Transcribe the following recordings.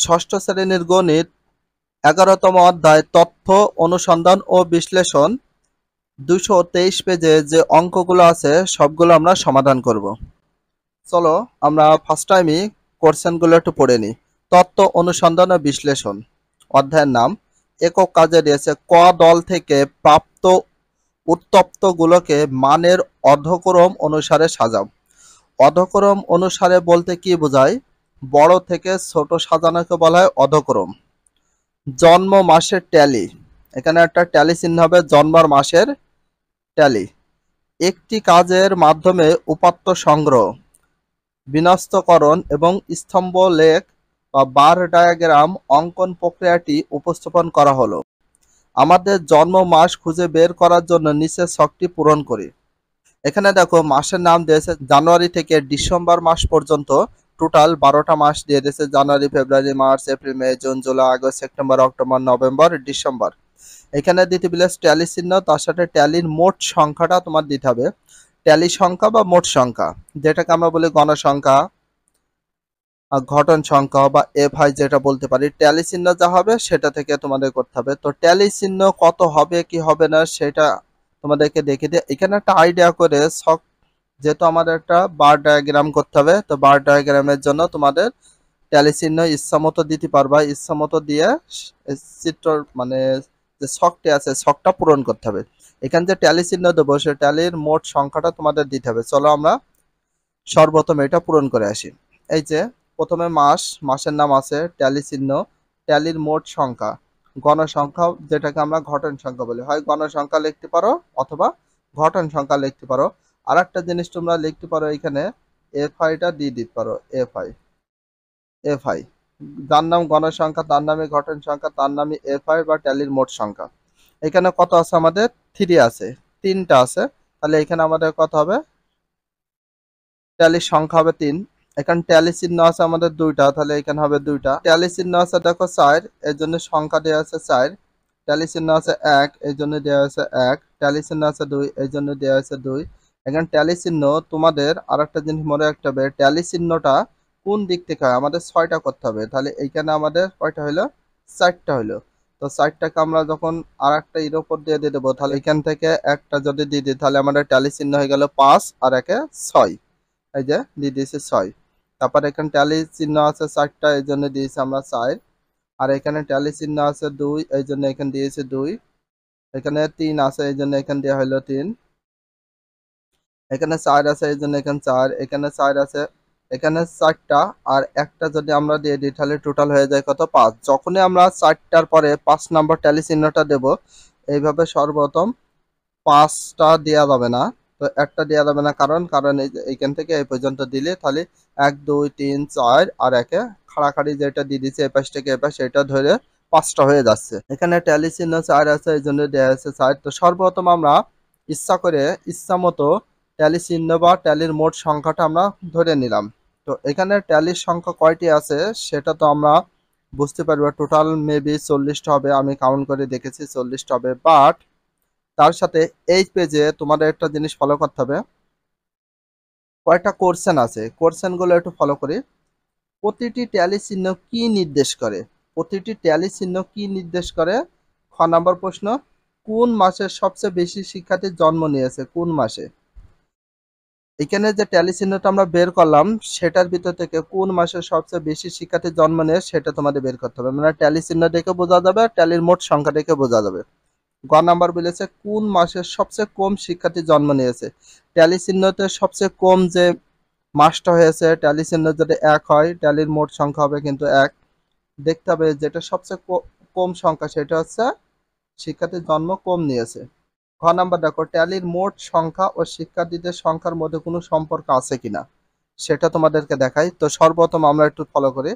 ষষ্ঠ শ্রেণীর গণিত 11তম অধ্যায় তথ্য অনুসন্ধান ও বিশ্লেষণ 223 পেজে যে অঙ্কগুলো আছে সবগুলো আমরা সমাধান করব। চলো আমরা ফার্স্ট টাইমই কোশ্চেনগুলো একটু পড়ে নিই। তথ্য অনুসন্ধান ও বিশ্লেষণ অধ্যায়ের নাম। একক কাজে দিয়েছে ক দল থেকে প্রাপ্ত উত্তপ্তগুলোকে মানের অধক্রম অনুসারে সাজাও। অধক্রম অনুসারে বলতে কি বোঝায়? বড় থেকে ছোট সাজানোকে বলা হয় অধক্রম। জন্ম মাসের ট্যালি, এখানে একটা ট্যালি চিহ্ন হবে, জন্মার মাসের ট্যালি। একটি কাজের মাধ্যমে উপাত্ত সংগ্রহ, বিন্যস্তকরণ এবং স্তম্ভ লেখ বা বার ডায়াগ্রাম অঙ্কন প্রক্রিয়াটি উপস্থাপন করা হলো। আমাদের জন্ম মাস খুঁজে বের করার জন্য নিচের ছকটি পূরণ করি। এখানে দেখো মাসের নাম দিয়েছে জানুয়ারি থেকে ডিসেম্বর মাস পর্যন্ত, টোটাল 12টা মাস দিয়ে দিয়েছে। জানুয়ারি, ফেব্রুয়ারি, মার্চ, এপ্রিল, মে, জুন, জুলাই, আগস্ট, সেপ্টেম্বর, অক্টোবর, নভেম্বর, ডিসেম্বর। এখানে দিতে প্লাস ট্যালি চিহ্ন, তার সাথে ট্যালির মোট সংখ্যাটা তোমার দিতে হবে। ট্যালি সংখ্যা বা মোট সংখ্যা, যেটাকে আমরা বলি গণসংখ্যা, ঘটন সংখ্যা বা এফআই যেটা বলতে পারি, ট্যালি চিহ্ন যা হবে সেটা থেকে তোমাদের করতে হবে। তো ট্যালি চিহ্ন কত হবে কি হবে না সেটা তোমাদেরকে দেখে দিয়ে এখানে একটা আইডিয়া করে ছক, যেহেতু আমাদের একটা বার ডায়াগ্রাম করতে হবে, তো বার ডায়াগ্রামের জন্য তোমাদের ট্যালি চিহ্ন ইচ্ছা মতো দিতে পারবা, ইচ্ছা মতো দিয়ে চিত্র মানে যে ছকটি আছে ছকটা পূরণ করতে হবে। এখানে যে ট্যালি চিহ্ন দেবো সে ট্যালির মোট সংখ্যাটা তোমাদের দিতে হবে। চলো আমরা সর্বপ্রথম এটা পূরণ করে আসি। এই যে প্রথমে মাস, মাসের নাম আছে, ট্যালি চিহ্ন, ট্যালির মোট সংখ্যা, গণসংখ্যা যেটাকে আমরা ঘটন সংখ্যা বলি, হয় গণসংখ্যা লিখতে পারো অথবা ঘটন সংখ্যা লিখতে পারো। আর একটা জিনিস তোমরা লিখতে পারো, এখানে এফআইটা দিয়ে দিতে পারো, এফআই। এফআই যার নাম গণসংখ্যা তার নামে ঘটন সংখ্যা, তার নামে এফআই বা ট্যালির মোট সংখ্যা। এখানে কত আছে? আমাদের 3 আছে, 3টা আছে। তাহলে এখানে আমাদের কত হবে? ট্যালির সংখ্যা হবে 3। এখানে ট্যালি চিহ্ন আছে আমাদের 2টা, তাহলে এখানে হবে 2টা। ট্যালি চিহ্ন আছে দেখো 4, এর জন্য সংখ্যা দেওয়া আছে 4। ট্যালি চিহ্ন আছে 1, এই জন্য দেওয়া আছে 1। ট্যালি চিহ্ন আছে 2, এই জন্য দেওয়া আছে 2। এখানে ট্যালি চিহ্ন তোমাদের আরেকটা জিনিস মনে রাখতে হবে, ট্যালি চিহ্নটা কোন দিক থেকে হয়? আমাদের 6টা করতে হবে। তাহলে এইখানে আমাদের কয়টা হলো? 4টা হলো। তো 4টাকে আমরা যখন আর একটা এর উপর দিয়ে দিয়ে দেবো, তাহলে এখান থেকে একটা যদি দিয়ে দিই তাহলে আমাদের ট্যালি চিহ্ন হয়ে গেল 5 আর 1 6। এই যে দিয়ে দিয়েছে 6। তারপর এখানে ট্যালি চিহ্ন আছে 4টা, এই জন্য দিয়েছি আমরা 4। আর এখানে ট্যালি চিহ্ন আছে 2, এই জন্য এখানে দিয়েছে 2। এখানে 3 আছে, এই জন্য এখানে দেওয়া হলো 3। এখানে 4 আছে, এই জন্য এখানে 4। এখানে 4 আছে, এখানে 4টা আর একটা যদি আমরা দিয়ে দিই তাহলে টোটাল হয়ে যায় কত? 5। যখনই আমরা 4টার পরে 5 নম্বর ট্যালি চিহ্নটা দেব, এইভাবে সর্বপ্রথম 5টা দেওয়া যাবে না। তো একটা দেওয়া যাবে না, কারণ এই যে এইখান থেকে এই পর্যন্ত দিলে তাহলে 1 2 3 4 আর একে খাড়াখাড়ি যেটা দিয়ে দিচ্ছে এপাশ থেকে এপাশ, সেটা ধরে 5টা হয়ে যাচ্ছে। এখানে ট্যালি চিহ্ন 4 আছে, এই জন্য দেওয়া আছে 4। তো সর্বপ্রথম আমরা ইচ্ছা করে ইচ্ছা মতো ট্যালি চিহ্ন বা ট্যালির মোট সংখ্যাটা আমরা ধরে নিলাম। তো এখানে ট্যালির সংখ্যা কয়টি আছে সেটা তো আমরা বুঝতে পারবো, টোটাল মেবি 40টা হবে, আমি কাউন্ট করে দেখেছি 40টা হবে। বাট তার সাথে এই পেজে তোমাদের একটা জিনিস ফলো করতে হবে, কয়টা কোশ্চেন আছে, কোশ্চেন গুলো একটু ফলো করি। প্রতিটি ট্যালি চিহ্ন কি নির্দেশ করে? প্রতিটি ট্যালি চিহ্ন কি নির্দেশ করে? খ নাম্বার প্রশ্ন, কোন মাসে সবচেয়ে বেশি শিক্ষার্থী জন্ম নিয়েছে? কোন মাসে? এখানে যে ট্যালি চিহ্নটা আমরা বের করলাম সেটার ভিতর থেকে কোন মাসে সবচেয়ে বেশি শিক্ষার্থী জন্ম নেয় সেটা তোমাদের বের করতে হবে। মানে ট্যালি চিহ্ন দেখে বোঝা যাবে, ট্যালির মোট সংখ্যা দেখে বোঝা যাবে। গ নাম্বার বলেছে কোন মাসে সবচেয়ে কম শিক্ষার্থী জন্ম নিয়েছে? ট্যালি চিহ্নতে সবচেয়ে কম যে মাসটা হয়েছে, ট্যালি চিহ্ন যদি 1 হয় ট্যালির মোট সংখ্যা হবে কিন্তু 1। দেখতে হবে যেটা সবচেয়ে কম সংখ্যা সেটা হচ্ছে শিক্ষার্থীর জন্ম কম নিয়েছে। ঘ নাম্বার দেখো ট্যালির মোট সংখ্যা ও শিক্ষার্থীদের সংখ্যার মধ্যে কোনো সম্পর্ক আছে কিনা সেটা তোমাদেরকে দেখাই। তো সর্বপ্রথম আমরা একটু ফলো করি।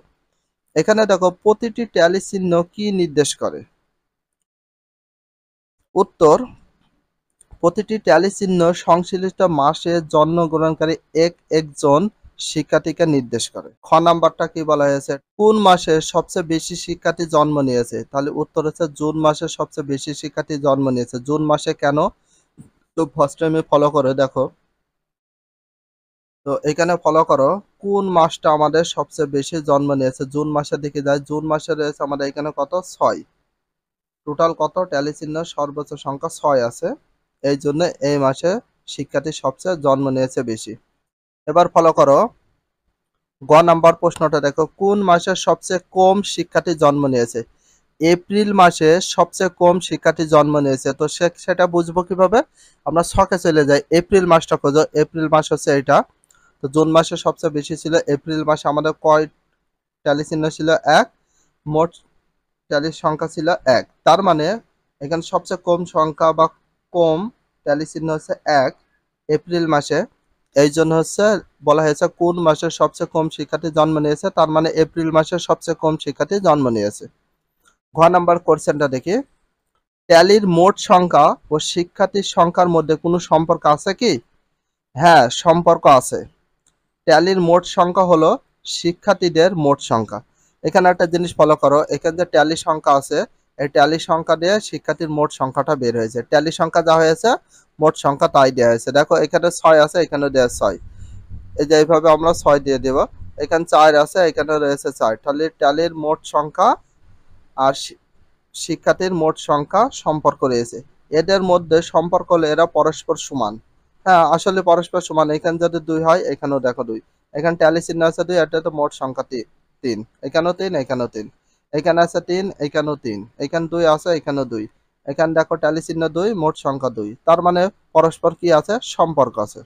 এখানে দেখো প্রতিটি ট্যালি চিহ্ন কি নির্দেশ করে? উত্তর, প্রতিটি ট্যালি চিহ্ন সংশ্লিষ্ট মাসে জন্মগ্রহণকারী একজন শিক্ষার্থীকে নির্দেশ করে। খ নাম্বারটা কি বলা হয়েছে? কোন মাসে সবচেয়ে বেশি শিক্ষার্থী জন্ম নিয়েছে? তাহলে উত্তর হচ্ছে জুন মাসে সবচেয়ে বেশি শিক্ষার্থী জন্ম নিয়েছে। জুন মাসে কেন? তো ফার্স্ট টাইমে ফলো করে দেখো, তো এখানে ফলো করো কোন মাসটা আমাদের সবচেয়ে বেশি জন্ম নিয়েছে। জুন মাসের দিকে যায়, জুন মাসে রয়েছে আমাদের এখানে কত 6। টোটাল কত ট্যালি চিহ্ন সর্বোচ্চ সংখ্যা 6 আছে, এই জন্য এই মাসে শিক্ষার্থী সবচেয়ে জন্ম নিয়েছে বেশি। এবার ফলো করো গ নাম্বার প্রশ্নটা দেখো, কোন মাসে সবচেয়ে কম শিক্ষার্থী জন্ম নিয়েছে। এপ্রিল মাসে সবচেয়ে কম শিক্ষার্থী জন্ম নিয়েছে। তো সেটা বুঝবো কিভাবে, আমরা ছকে চলে যাই, এপ্রিল মাসটা খোঁজো। এপ্রিল মাস হচ্ছে এটা। তো জুন মাসে সবচেয়ে বেশি ছিল, এপ্রিল মাসে আমাদের কয় ট্যালি চিহ্ন ছিল 1, মোট ট্যালির সংখ্যা ছিল 1। তার মানে এখানে সবচেয়ে কম সংখ্যা বা কম ট্যালি চিহ্ন হচ্ছে 1 এপ্রিল মাসে। এই জন্য হচ্ছে বলা হয়েছে কোন মাসে সবচেয়ে কম শিক্ষার্থী জন্ম নিয়েছে, তার মানে এপ্রিল মাসে সবচেয়ে কম শিক্ষার্থী জন্ম নিয়েছে। ঘ নাম্বার কোশ্চেনটা দেখি, ট্যালির মোট সংখ্যা ও শিক্ষার্থীর সংখ্যার মধ্যে কোনো সম্পর্ক আছে কি। হ্যাঁ, সম্পর্ক আছে। ট্যালির মোট সংখ্যা হলো শিক্ষার্থীদের মোট সংখ্যা। এখানে একটা জিনিস ফলো করো, এখানে যে ট্যালি সংখ্যা আছে, এই ট্যালি সংখ্যা দিয়ে শিক্ষার্থীর মোট সংখ্যাটা বের হয়েছে। ট্যালি সংখ্যা যা হয়েছে মোট সংখ্যা তাই দেওয়া হয়েছে। দেখো এখানে 6 আছে, এখানে দেওয়া 6, এই যে এইভাবে আমরা 6 দিয়ে দেব। এখানে 4 আছে, এখানে রয়েছে 4। তাহলে ট্যালির মোট সংখ্যা আর শিক্ষার্থীর মোট সংখ্যা সম্পর্ক রয়েছে। এদের মধ্যে সম্পর্ক হলে এরা পরস্পর সমান। হ্যাঁ, আসলে পরস্পর সমান। এখানে যদি 2 হয়, এখানেও দেখো 2। এখানে ট্যালি চিহ্ন আছে 2, এটা তো মোট সংখ্যা 3। এখানেও 3, এখানেও 3। এখানে আছে 3, এখানেও 3। এখানে 2 আছে, এখানেও 2। এখানে দেখো ট্যালি চিহ্ন 2, মোট সংখ্যা 2। তার মানে পরস্পর কি আছে, সম্পর্ক আছে।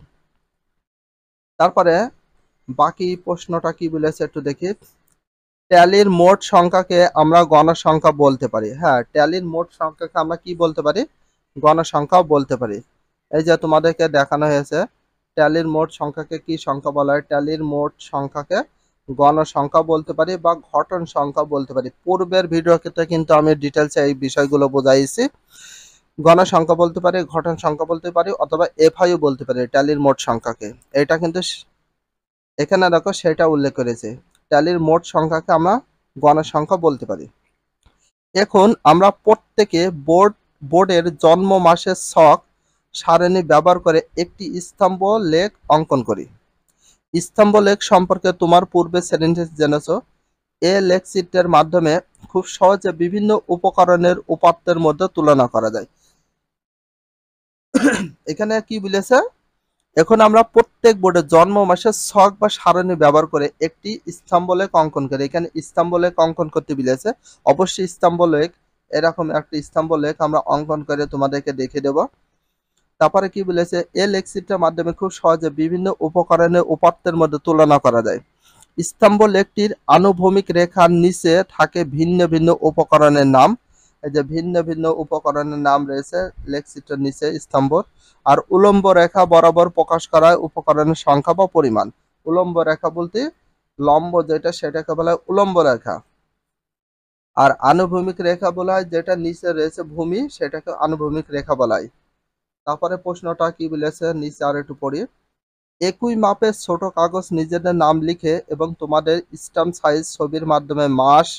তারপরে বাকি প্রশ্নটা কি বলেছে একটু দেখি। ট্যালির মোট সংখ্যাকে আমরা গণসংখ্যা বলতে পারি। হ্যাঁ, ট্যালির মোট সংখ্যাকে আমরা কি বলতে পারি, গণসংখ্যাও বলতে পারি। এই যে তোমাদেরকে দেখানো হয়েছে ট্যালির মোট সংখ্যাকে কি সংখ্যা বলা হয়। ট্যালির মোট সংখ্যাকে গণসংখ্যা বলতে পারি বা ঘটন সংখ্যা বলতে পারি। পূর্বের ভিডিওতে কিন্তু আমি ডিটেলসে এই বিষয়গুলো বোঝাইছি। গণসংখ্যা বলতে পারি, ঘটন সংখ্যা বলতে পারি, অথবা এফআইও বলতে পারি ট্যালির মোট সংখ্যাকে। এটা কিন্তু এখানে দেখো সেটা উল্লেখ করেছে, ট্যালির মোট সংখ্যাকে আমরা গণসংখ্যা বলতে পারি। এখন আমরা প্রত্যেকে বোর্ডের জন্ম মাসের ছক সারণী ব্যবহার করে একটি স্তম্ভ লেখ অঙ্কন করি। স্তম্ভ লেখ সম্পর্কে তোমার পূর্বে শ্রেণীতে জেনেছ। এ লেখচিত্রের মাধ্যমে খুব সহজে বিভিন্ন উপকরণের উপাত্তের মধ্যে তুলনা করা যায়। এখানে কি বলেছে, এখন আমরা প্রত্যেক বোর্ডে জন্ম মাসের ছক বা সারণী ব্যবহার করে একটি স্তম্ভলেখ অঙ্কন করি। এখানে স্তম্ভলেখ অঙ্কন করতে বলেছে, অবশ্যই স্তম্ভলেখ এরকম একটা স্তম্ভলেখ আমরা অঙ্কন করে তোমাদেরকে দেখে দেব। তারপরে কি বলেছে, এই লেখচিত্রের মাধ্যমে খুব সহজে বিভিন্ন উপকরণের উপাত্তের মধ্যে তুলনা করা যায়। স্তম্ভলেখটির আনুভূমিক রেখার নিচে থাকে ভিন্ন ভিন্ন উপকরণের নাম। এই যে ভিন্ন ভিন্ন উপকরণের নাম রয়েছে লেখচিত্রের নিচে স্তম্ভ। আর উলম্ব রেখা বরাবর প্রকাশ করা হয় উপকরণের সংখ্যা বা পরিমাণ। উলম্ব রেখা বলতে লম্ব যেটা সেটাকে বলা হয় উলম্ব রেখা, আর আনুভূমিক রেখা বলা হয় যেটা নিচে রয়েছে ভূমি, সেটাকে আনুভূমিক রেখা বলা হয়। তারপরে প্রশ্নটা কি বলেছে নিচে আর একটু পড়ি। একই মাপের ছোট কাগজ নিজেদের নাম লিখে এবং তোমাদের স্ট্যাম্প সাইজ ছবির মাধ্যমে মাস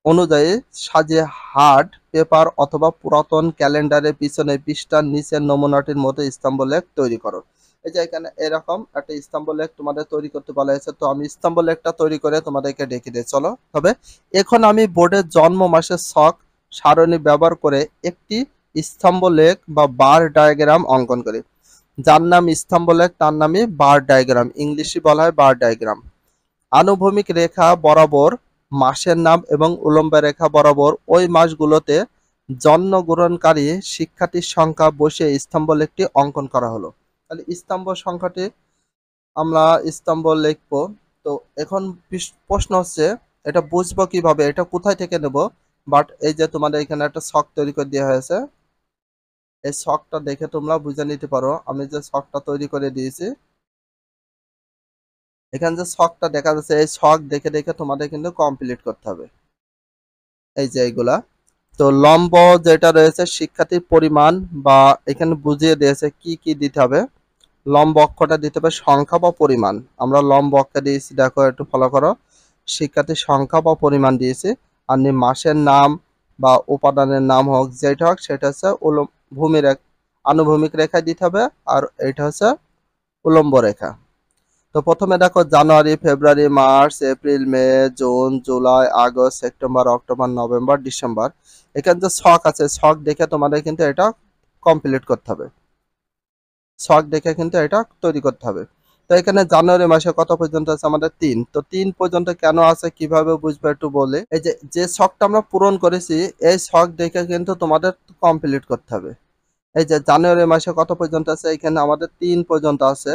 অনুযায়ী সাজিয়ে হার্ড পেপার অথবা পুরাতন ক্যালেন্ডারের পিছনে পৃষ্ঠার নিচের নমুনাটির মতো স্তম্ভলেখ তৈরি করো। এই যে এখানে এরকম একটা স্তম্ভলেখ তোমাদের তৈরি করতে বলা হয়েছে। তো আমি স্তম্ভলেখটা তৈরি করে তোমাদেরকে ডেকে দিয়ে চলো। তবে এখন আমি বোর্ডের জন্ম মাসের ছক সারণী ব্যবহার করে একটি স্তম্ভলেখ বা বার ডায়াগ্রাম অঙ্কন করি। যার নাম স্তম্ভলেখ তার নামই বার ডায়াগ্রাম, ইংলিশে বলা হয় বার ডায়াগ্রাম। আনুভূমিক রেখা বরাবর মাসের নাম এবং উলম্ব রেখা বরাবর ওই মাসগুলোতে জন্মগ্রহণকারী শিক্ষার্থীর সংখ্যা বসিয়ে স্তম্ভলেখটি অঙ্কন করা হলো। তাহলে স্তম্ভ সংখ্যাটি আমরা স্তম্ভ লিখবো। তো এখন প্রশ্ন হচ্ছে এটা বুঝবো কিভাবে, এটা কোথায় থেকে নেব। বাট এই যে তোমাদের এখানে একটা ছক তৈরি করে দেওয়া হয়েছে, এই ছকটা দেখে তোমরা বুঝে নিতে পারো। আমি যে ছকটা তৈরি করে দিয়েছি, এখানে যে ছকটা দেখা যাচ্ছে, এই ছক দেখে দেখে তোমাদের কিন্তু কমপ্লিট করতে হবে। এই যে এইগুলা, তো লম্ব যেটা রয়েছে শিক্ষার্থীর পরিমাণ বা এখানে বুঝিয়ে দিয়েছে কি কি দিতে হবে। লম্ব অক্ষটা দিতে হবে সংখ্যা বা পরিমাণ। আমরা লম্ব অক্ষে দিয়েছি, দেখো একটু ফলো করো, শিক্ষার্থীর সংখ্যা বা পরিমাণ দিয়েছি। আর মাসের নাম বা উপাদানের নাম হোক যেটা হোক সেটা হচ্ছে আনুভূমিক রেখায় দিতে হবে, আর এটা হচ্ছে উলম্ব রেখা। তো প্রথমে দেখো জানুয়ারি, ফেব্রুয়ারি, মার্চ, এপ্রিল, মে, জুন, জুলাই, আগস্ট, সেপ্টেম্বর, অক্টোবর, নভেম্বর, ডিসেম্বর। এখানে যে ছক আছে, ছক দেখে তোমাদের কিন্তু এটা কমপ্লিট করতে হবে, ছক দেখে কিন্তু এটা তৈরি করতে হবে। তো এখানে জানুয়ারি মাসে কত পর্যন্ত আছে আমাদের 3। তো 3 পর্যন্ত কেন আছে কিভাবে বুঝবে একটু বলে, এই যে ছকটা আমরা পূরণ করেছি এই ছক দেখে কিন্তু তোমাদের কমপ্লিট করতে হবে। এই যে জানুয়ারি মাসে কত পর্যন্ত আছে, এখানে আমাদের 3 পর্যন্ত আছে।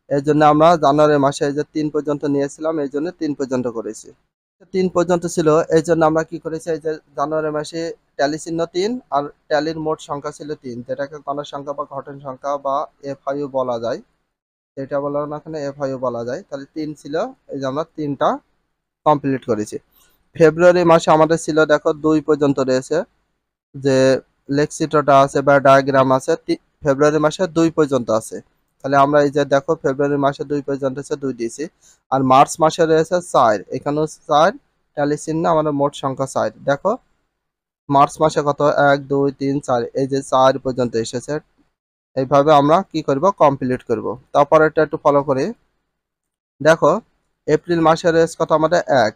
এই জন্য আমরা জানুয়ারি মাসে এই যে 3 পর্যন্ত নিয়েছিলাম, এই জন্য 3 পর্যন্ত করেছি। 3 পর্যন্ত ছিল, এই জন্য আমরা কি করেছি, এই যে জানুয়ারি মাসে ট্যালি চিহ্ন 3 আর ট্যালির মোট সংখ্যা ছিল 3, যেটাকে কণার সংখ্যা বা ঘটন সংখ্যা বা এফআইইউ বলা যায়। এটা বলা না, এখানে এফআইইউ বলা যায়। তাহলে 3 ছিল, এই যে আমরা 3টা কমপ্লিট করেছি। ফেব্রুয়ারি মাসে আমাদের ছিল দেখো 2 পর্যন্ত রয়েছে, যে লেকচিত্রটা আছে বা ডায়াগ্রাম আছে, ফেব্রুয়ারি মাসে 2 পর্যন্ত আছে। তাহলে আমরা এই যে দেখো ফেব্রুয়ারি মাসে 2 পর্যন্ত আছে, 2 দিয়েছি। আর মার্চ মাসে রয়েছে 4, এখানেও 4, ট্যালি চিহ্ন আমাদের মোট সংখ্যা 4। দেখো মার্চ মাসে কত, 1 2 3 4, এই যে 4 পর্যন্ত এসেছে। এইভাবে আমরা কি করব, কমপ্লিট করব। তারপর এটা একটু ফলো করি। দেখো এপ্রিল মাসে রয়েছে কত আমাদের 1,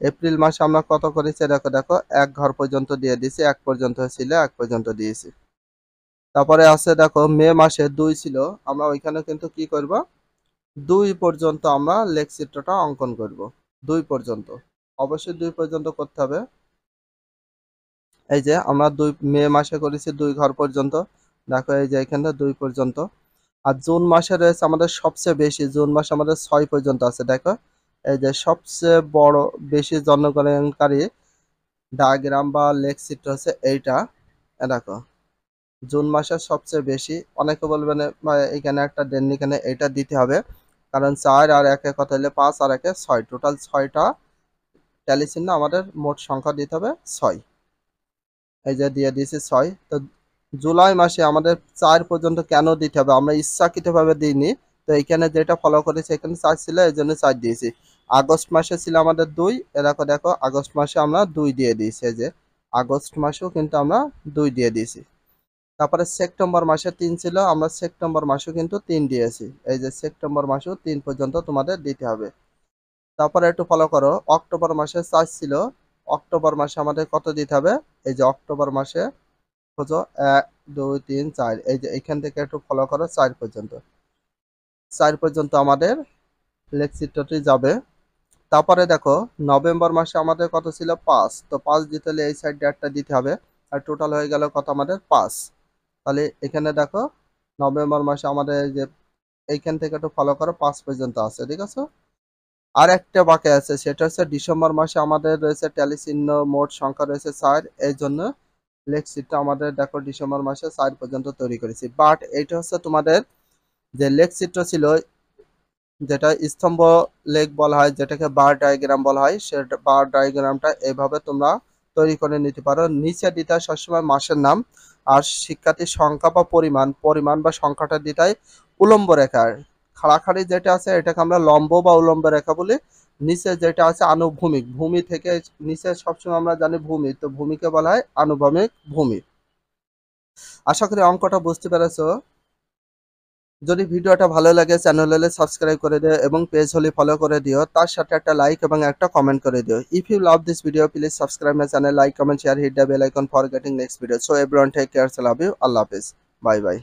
এপ্রিল মাসে আমরা কত করেছি, দেখো দেখো 1 ঘর পর্যন্ত দিয়ে দিয়েছি, 1 পর্যন্ত ছিল, 1 পর্যন্ত দিয়েছি। তারপরে আছে দেখো মে মাসে 2 ছিল, আমরা ওইখানে কিন্তু কি করব, 2 পর্যন্ত আমরা লেখচিত্রটা অঙ্কন করব। 2 পর্যন্ত অবশ্যই 2 পর্যন্ত করতে হবে। এই যে আমরা মে মাসে করেছি 2 ঘর পর্যন্ত, দেখো এই যে এখানে 2 পর্যন্ত। আর জুন মাসে রয়েছে আমাদের সবচেয়ে বেশি, জুন মাসে আমাদের 6 পর্যন্ত আছে। দেখো এই যে সবচেয়ে বড় বেশি জনগণনকারী ডায়াগ্রাম বা লেখচিত্র হচ্ছে এইটা। দেখো জুন মাসের সবচেয়ে বেশি। অনেকে বলবেন এখানে একটা দেন, এখানে এটা দিতে হবে, কারণ 4 আর 1 কত হলে 5 আর 1 6, টোটাল 6টা ট্যালি চিহ্ন আমাদের মোট সংখ্যা দিতে হবে 6। এই যে দিয়ে দিয়েছি 6। তো জুলাই মাসে আমাদের 4 পর্যন্ত কেন দিতে হবে, আমরা ইচ্ছাকৃতভাবে দিইনি। তো এখানে যেটা ফলো করেছি, এখানে 4 ছিল এই জন্য 4 দিয়েছি। আগস্ট মাসে ছিল আমাদের 2, দেখো দেখো আগস্ট মাসে আমরা 2 দিয়ে দিয়েছি। এই যে আগস্ট মাসেও কিন্তু আমরা 2 দিয়ে দিয়েছি। তারপরে সেপ্টেম্বর মাসে 3 ছিল, আমরা সেপ্টেম্বর মাসেও কিন্তু 3 দিয়েছি। এই যে সেপ্টেম্বর মাসেও 3 পর্যন্ত তোমাদের দিতে হবে। তারপরে একটু ফলো করো, অক্টোবর মাসে 4 ছিল, অক্টোবর মাসে আমাদের কত দিতে হবে, এই যে অক্টোবর মাসে খোঁজো 1 2 3 4, এই যে এখান থেকে একটু ফলো করো 4 পর্যন্ত, 4 পর্যন্ত আমাদের লেখচিত্রটি যাবে। তারপরে দেখো নভেম্বর মাসে আমাদের কত ছিল, 5। তো 5 দিতে হলে এই সাইড একটা দিতে হবে, আর টোটাল হয়ে গেল কত আমাদের 5। তাহলে এখানে দেখো নভেম্বর মাসে আমাদের যে এইখান থেকে একটু ফলো করো 5 পর্যন্ত আছে, ঠিক আছে। আর একটা বাকি আছে, সেটা হচ্ছে ডিসেম্বর মাসে আমাদের রয়েছে ট্যালি চিহ্ন মোট সংখ্যা রয়েছে 4, এই জন্য লেখচিত্র আমাদের দেখো ডিসেম্বর মাসে 4 পর্যন্ত তৈরি করেছি। বাট এইটা হচ্ছে তোমাদের যে লেখচিত্র ছিল, যেটা স্তম্ভ লেখ বলা হয়, যেটাকে বার ডায়াগ্রাম বলা হয়, সে বার ডায়াগ্রামটা এইভাবে তোমরা তৈরি করে নিতে পারো। নিচে দিতে হয় সবসময় মাসের নাম, আর শিক্ষার্থীর সংখ্যা বা পরিমাণ বা সংখ্যাটা দিতে হয় উলম্ব রেখার। খাড়াখাড়ি যেটা আছে এটাকে আমরা লম্ব বা উলম্ব রেখা বলি। নিচে যেটা আছে আনুভূমিক, ভূমি থেকে নিচে সবসময় আমরা জানি ভূমি, তো ভূমিকে বলা হয় আনুভূমিক ভূমি। আশা করি অঙ্কটা বুঝতে পেরেছো। যদি ভিডিওটা ভালো লাগে চ্যানেল হলে সাবস্ক্রাইব করে দিও এবং পেজ হলে ফলো করে দিও, তার সাথে একটা লাইক এবং একটা কমেন্ট করে দিও। If you love this video please subscribe my channel, like comment share, hit the bell icon for getting next video. So everyone take care, love you, আল্লাহ হাফেজ, বাই বাই।